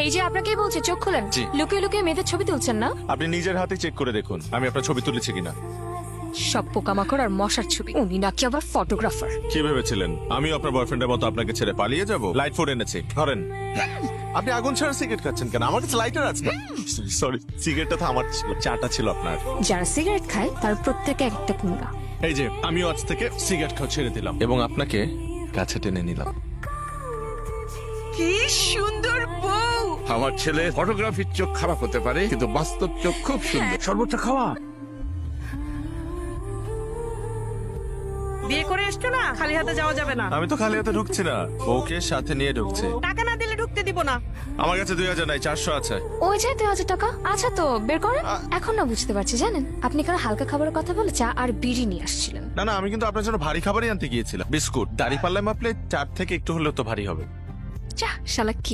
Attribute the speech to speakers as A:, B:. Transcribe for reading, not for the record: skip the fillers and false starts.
A: এই যে আপনাকেই বলছে চোখ খোলেন।
B: জি।
A: লুকিয়ে লুকিয়ে মেয়েদের ছবি তুলছেন না?
B: আপনি নিজের হাতে চেক করে দেখুন আমি আপনার ছবি তুলেছি কিনা।
A: সব পোকামাকড় আর মশার ছবি। উনি নাকি আবার ফটোগ্রাফার।
B: কি ভেবেছিলেন আমি আপনার বয়ফ্রেন্ডের মতো আপনাকে ছেড়ে পালিয়ে যাব? লাইট ফুড এনেছি, ধরেন। আপনি আগুন ছাড়া সিগারেট খাচ্ছেন কেন? আমার কাছে লাইটার আছে। সরি, সিগারেটটা তো আমার ছিল, চাটা ছিল আপনার।
A: যারা সিগারেট খায় তার প্রত্যেকে একটা কুঙ্গা।
B: এই যে আমিও আজ থেকে সিগারেট খাওয়া ছেড়ে দিলাম এবং আপনাকে কাছে টেনে নিলাম।
C: কি সুন্দর বউ।
D: আমার ছেলে ফটোগ্রাফির চোখ খারাপ হতে পারে কিন্তু বাস্তব চোখ খুব সুন্দর। সর্বোচ্চ খাওয়া।
C: বিয়ে করে এসছো না, খালি হাতে যাওয়া যাবে না।
B: আমি তো খালি হাতে ঢুকছি না, ওকে সাথে নিয়ে ঢুকছে।
C: টাকা না দিলে ঢুকতে দিব না।
B: আমার কাছে 2000 নাই, 400 আছে।
A: ওই যে 2000 টাকা। আচ্ছা তো বের করেন। এখন না বুঝতে পারছি জানেন, আপনি কারো হালকা খাবারের কথা বলে চা আর বিড়ি নিয়ে আসছিলেন।
B: না না, আমি কিন্তু আপনার জন্য ভারী খাবারই আনতে গিয়েছিলাম। বিস্কুট, দাড়ি পাল্লায় মাপলে 4 থেকে একটু হলেও তো ভারী হবে।
A: যা শালা কি